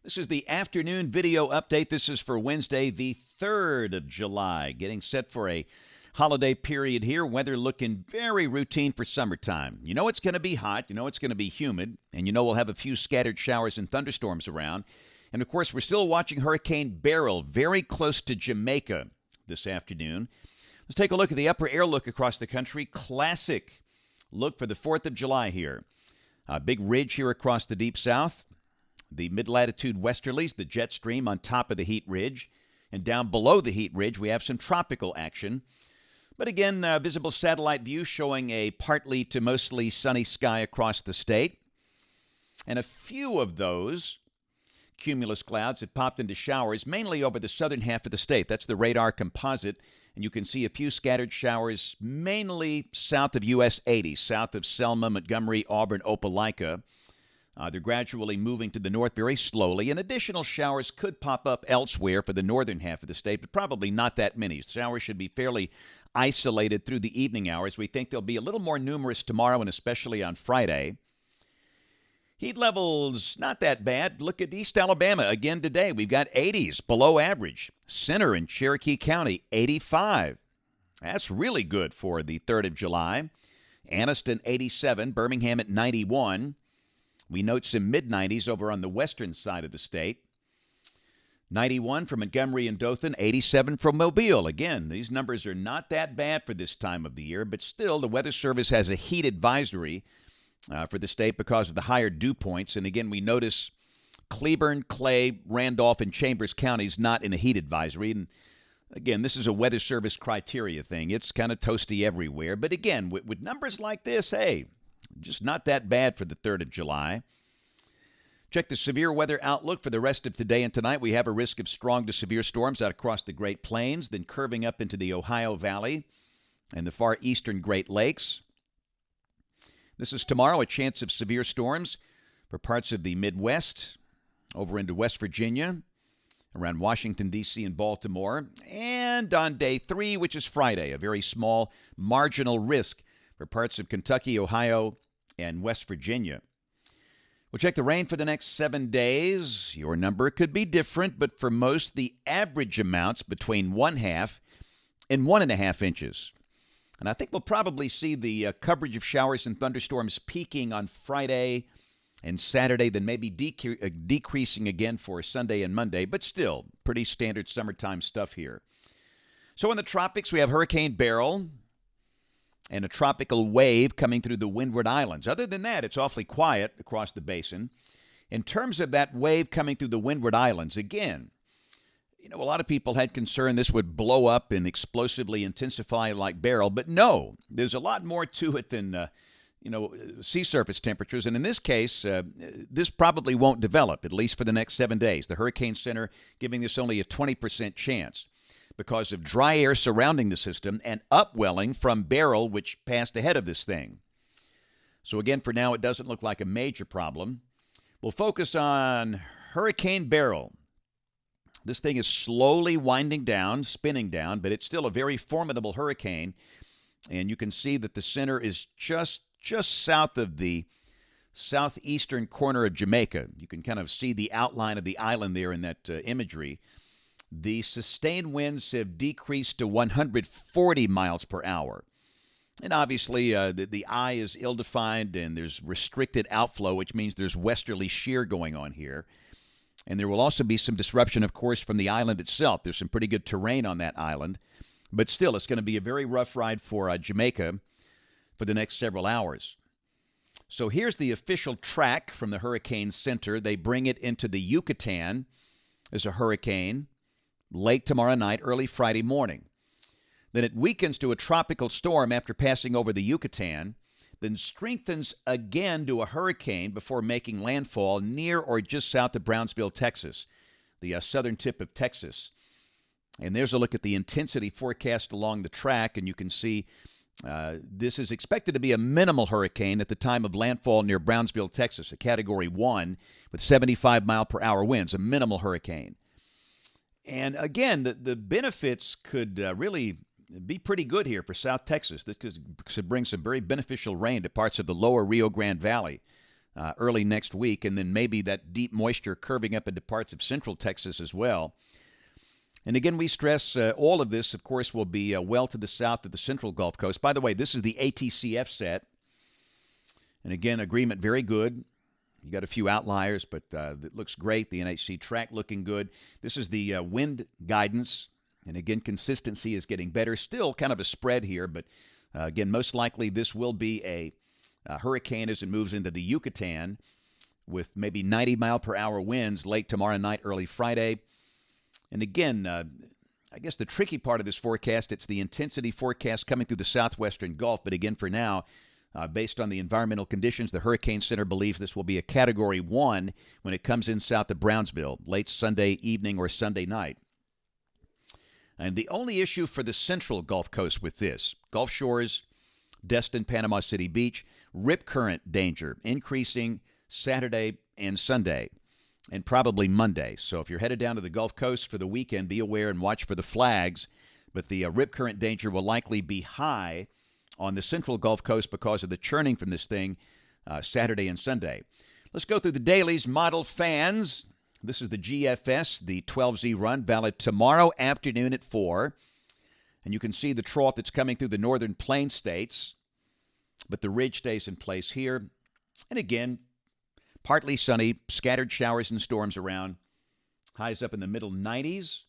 This is the afternoon video update. This is for Wednesday, the 3rd of July. Getting set for a holiday period here. Weather looking very routine for summertime. You know it's going to be hot. You know it's going to be humid. And you know we'll have a few scattered showers and thunderstorms around. And, of course, we're still watching Hurricane Beryl very close to Jamaica this afternoon. Let's take a look at the upper air look across the country. Classic look for the 4th of July here. A big ridge here across the deep south. The mid-latitude westerlies, the jet stream on top of the heat ridge. And down below the heat ridge, we have some tropical action. But again, visible satellite view showing a partly to mostly sunny sky across the state. And a few of those cumulus clouds have popped into showers, mainly over the southern half of the state. That's the radar composite. And you can see a few scattered showers, mainly south of US 80, south of Selma, Montgomery, Auburn, Opelika. They're gradually moving to the north very slowly, and additional showers could pop up elsewhere for the northern half of the state, but probably not that many. Showers should be fairly isolated through the evening hours. We think they'll be a little more numerous tomorrow and especially on Friday. Heat levels, not that bad. Look at East Alabama again today. We've got 80s, below average. Center in Cherokee County, 85. That's really good for the 3rd of July. Anniston, 87. Birmingham at 91. We note some mid-90s over on the western side of the state. 91 from Montgomery and Dothan, 87 from Mobile. Again, these numbers are not that bad for this time of the year, but still the Weather Service has a heat advisory for the state because of the higher dew points. And again, we notice Cleburne, Clay, Randolph, and Chambers counties not in a heat advisory. And again, this is a Weather Service criteria thing. It's kind of toasty everywhere. But again, with numbers like this, hey, just not that bad for the 3rd of July. Check the severe weather outlook for the rest of today and tonight. We have a risk of strong to severe storms out across the Great Plains, then curving up into the Ohio Valley and the far eastern Great Lakes. This is tomorrow, a chance of severe storms for parts of the Midwest, over into West Virginia, around Washington, D.C. and Baltimore. And on day 3, which is Friday, a very small marginal risk for parts of Kentucky, Ohio, and West Virginia. We'll check the rain for the next 7 days. Your number could be different, but for most, the average amounts between 1/2 and 1.5 inches. And I think we'll probably see the coverage of showers and thunderstorms peaking on Friday and Saturday, then maybe decreasing again for Sunday and Monday, but still pretty standard summertime stuff here. So in the tropics, we have Hurricane Beryl and a tropical wave coming through the Windward Islands. Other than that, it's awfully quiet across the basin. In terms of that wave coming through the Windward Islands, again, a lot of people had concern this would blow up and explosively intensify like Beryl, but no, there's a lot more to it than, sea surface temperatures. And in this case, this probably won't develop, at least for the next 7 days. The Hurricane Center giving this only a 20% chance, because of dry air surrounding the system and upwelling from Beryl, which passed ahead of this thing. So again, for now, it doesn't look like a major problem. We'll focus on Hurricane Beryl. This thing is slowly winding down, spinning down, but it's still a very formidable hurricane. And you can see that the center is just south of the southeastern corner of Jamaica. You can kind of see the outline of the island there in that imagery. The sustained winds have decreased to 140 miles per hour. And obviously, the eye is ill-defined and there's restricted outflow, which means there's westerly shear going on here. And there will also be some disruption, of course, from the island itself. There's some pretty good terrain on that island. But still, it's going to be a very rough ride for Jamaica for the next several hours. So here's the official track from the Hurricane Center. They bring it into the Yucatan as a hurricane late tomorrow night, early Friday morning. Then it weakens to a tropical storm after passing over the Yucatan, then strengthens again to a hurricane before making landfall near or just south of Brownsville, Texas, the southern tip of Texas. And there's a look at the intensity forecast along the track, and you can see this is expected to be a minimal hurricane at the time of landfall near Brownsville, Texas, a Category 1 with 75-mile-per-hour winds, a minimal hurricane. And again, the benefits could really be pretty good here for South Texas. This could bring some very beneficial rain to parts of the lower Rio Grande Valley. early next week, and then maybe that deep moisture curving up into parts of central Texas as well. And again, we stress all of this, of course, will be well to the south of the central Gulf Coast. By the way, this is the ATCF set. And again, agreement very good. You got a few outliers, but it looks great. The NHC track looking good. This is the wind guidance. And again, consistency is getting better. Still kind of a spread here, but again, most likely this will be a hurricane as it moves into the Yucatan with maybe 90-mile-per-hour winds late tomorrow night, early Friday. And again, I guess the tricky part of this forecast, it's the intensity forecast coming through the southwestern Gulf. But again, for now, based on the environmental conditions, the Hurricane Center believes this will be a Category 1 when it comes in south of Brownsville, late Sunday evening or Sunday night. And the only issue for the central Gulf Coast with this, Gulf Shores, Destin, Panama City Beach, rip current danger increasing Saturday and Sunday, and probably Monday. So if you're headed down to the Gulf Coast for the weekend, be aware and watch for the flags. But the rip current danger will likely be high on the central Gulf Coast because of the churning from this thing Saturday and Sunday. Let's go through the dailies. Model fans. This is the GFS, the 12Z run, valid tomorrow afternoon at 4. And you can see the trough that's coming through the northern plain states. But the ridge stays in place here. And again, partly sunny, scattered showers and storms around. Highs up in the middle 90s.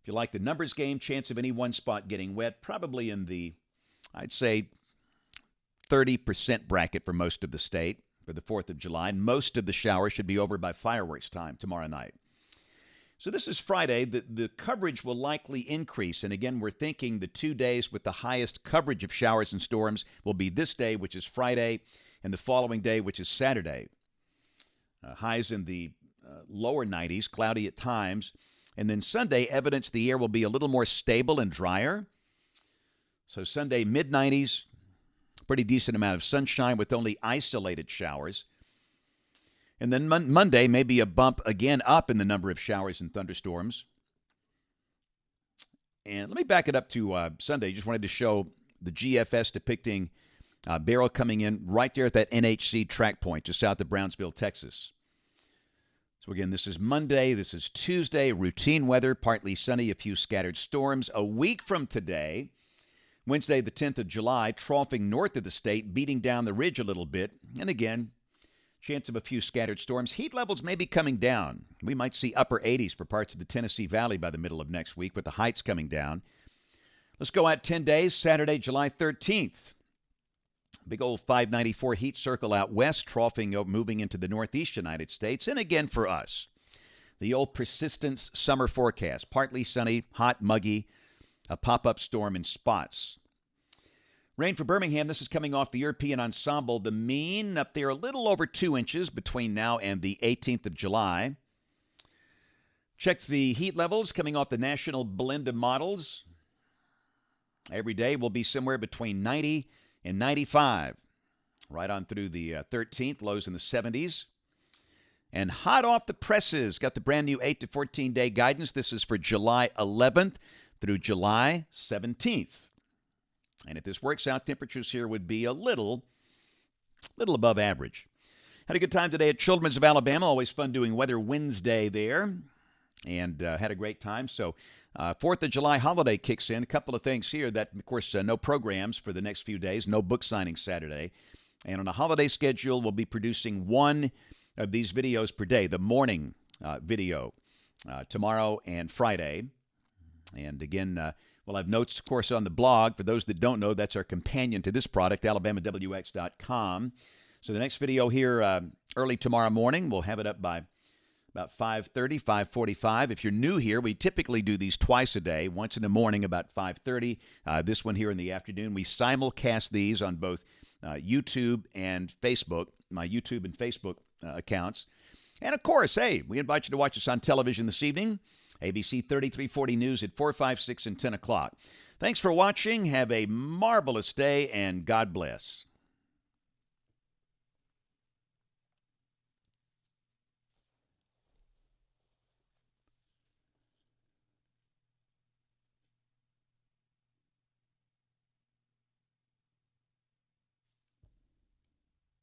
If you like the numbers game, chance of any one spot getting wet, probably in the, I'd say, 30% bracket for most of the state for the 4th of July. And most of the showers should be over by fireworks time tomorrow night. So this is Friday. The coverage will likely increase. And again, we're thinking the 2 days with the highest coverage of showers and storms will be this day, which is Friday, and the following day, which is Saturday. Highs in the lower 90s, cloudy at times. And then Sunday, evidence the air will be a little more stable and drier. So Sunday, mid-90s, pretty decent amount of sunshine with only isolated showers. And then Monday, maybe a bump again up in the number of showers and thunderstorms. And let me back it up to Sunday. Just wanted to show the GFS depicting Beryl coming in right there at that NHC track point just south of Brownsville, Texas. So again, this is Monday. This is Tuesday. Routine weather, partly sunny, a few scattered storms. A week from today, Wednesday, the 10th of July, troughing north of the state, beating down the ridge a little bit. And again, chance of a few scattered storms. Heat levels may be coming down. We might see upper 80s for parts of the Tennessee Valley by the middle of next week with the heights coming down. Let's go out 10 days, Saturday, July 13th. Big old 594 heat circle out west, troughing moving into the northeast United States. And again for us, the old persistence summer forecast. Partly sunny, hot, muggy, a pop-up storm in spots. Rain for Birmingham. This is coming off the European ensemble. The mean up there a little over 2 inches between now and the 18th of July. Check the heat levels coming off the national blend of models. Every day will be somewhere between 90 and 95. Right on through the 13th, lows in the 70s. And hot off the presses, got the brand new 8 to 14 day guidance. This is for July 11th through July 17th. And if this works out, temperatures here would be a little above average. Had a good time today at Children's of Alabama. Always fun doing Weather Wednesday there. And had a great time. So 4th of July holiday kicks in. A couple of things here that, of course, no programs for the next few days. No book signing Saturday. And on a holiday schedule, we'll be producing one of these videos per day. The morning video tomorrow and Friday. And again, we'll have notes, of course, on the blog. For those that don't know, that's our companion to this product, AlabamaWX.com. So the next video here early tomorrow morning, we'll have it up by about 5:30, 5:45. If you're new here, we typically do these twice a day, once in the morning about 5:30, this one here in the afternoon. We simulcast these on both YouTube and Facebook, my YouTube and Facebook accounts. And, of course, hey, we invite you to watch us on television this evening. ABC 3340 News at 4, 5, 6, and 10 o'clock. Thanks for watching. Have a marvelous day, and God bless.